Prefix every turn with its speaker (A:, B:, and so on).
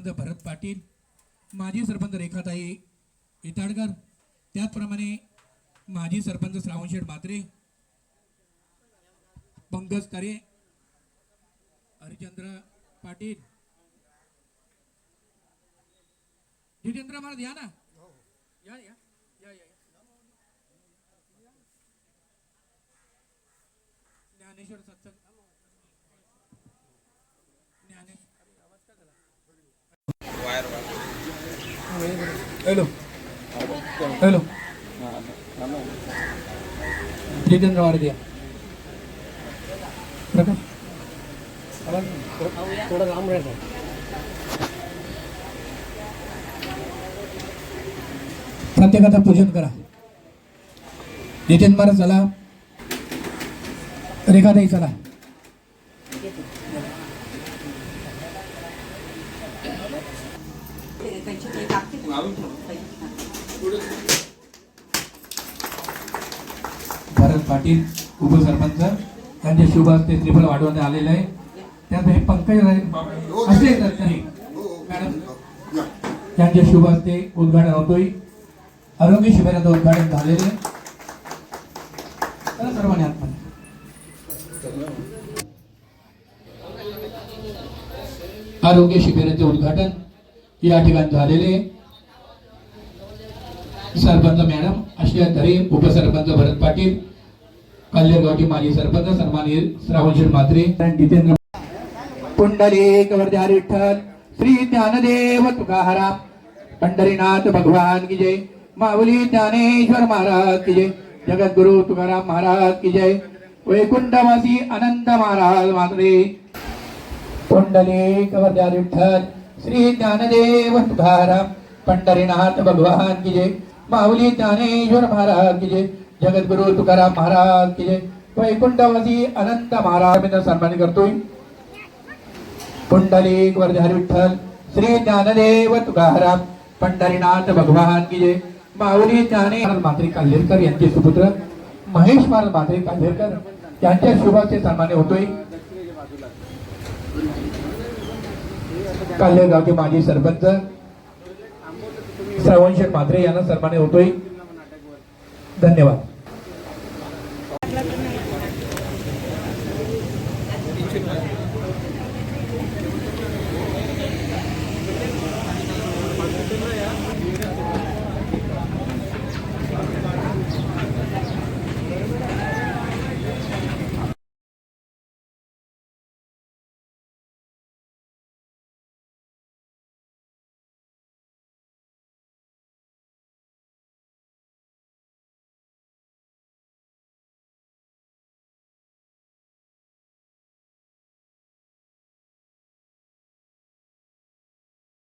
A: उपसरपंच भरत पाटील, माजी सरपंच रेखाताई इटाडकर, त्याचप्रमाणे माजी सरपंच श्रावणशेठ म्हात्रे, पंकज तरे, हरिचंद्र पाटील, जितेंद्र महाराज या ना, या या या या ज्ञानेश्वर सत्संग हॅलो हॅलो जितेंद्र महाराज या
B: थोडं लांब राहायचं.
A: प्रत्येकाचं पूजन करा. जितेंद्र महाराज चला, रेखाताई चला. भरत पाटील उपसरपंच त्यांचे शुभ हस्ते त्रिफळ वाढवण्यात आलेले आहे. त्यात हे पंकज असले तरी मॅडम त्यांच्या शुभ हस्ते उद्घाटन होतोय. आरोग्य शिबिराचं उद्घाटन झालेले सर्वांनी आत्मा आरोग्य शिबिराचे उद्घाटन या ठिकाणी झालेले. सरपंच मॅडम आशिया धरे, उपसरपंच भरत पाटील, कल्लेरगावची माजी सरपंच सन्मानित श्रावणशेठ म्हात्रे, जितेंद्र पुंडलिक वरदार विठ्ठल, श्री ज्ञानदेव तुकाराम, पंढरीनाथ भगवान की जय, माऊली ज्ञानेश्वर महाराज की जय, जगद्गुरु तुकाराम महाराज की जय, वैकुंठवासी अनंत महाराज म्हात्रे. पुंडलिक वरदार विठ्ठल, श्री ज्ञानदेव तुकाराम, पंढरीनाथ भगवान की जय, माऊली ज्ञानेश्वर महाराज की जय, जगद्गुरु तुकाराम महाराज की जय, वैकुंठवासी अनंत महाराज सन्मान करतोय. पुंडलिक वरदार विठ्ठल, श्री ज्ञानदेव तुकाराम, पंढरीनाथ भगवान की जय, माऊली ज्ञानेश्वर म्हात्रे काल्हेरकर यांचे सुपुत्र महेश महाराज म्हात्रे काल्हेरकर यांच्या शुभाचे सन्मान होतोय. काल्हेरगावचे माजी सरपंच श्रावणशेठ म्हात्रे यांना सन्मान होतोय. धन्यवाद.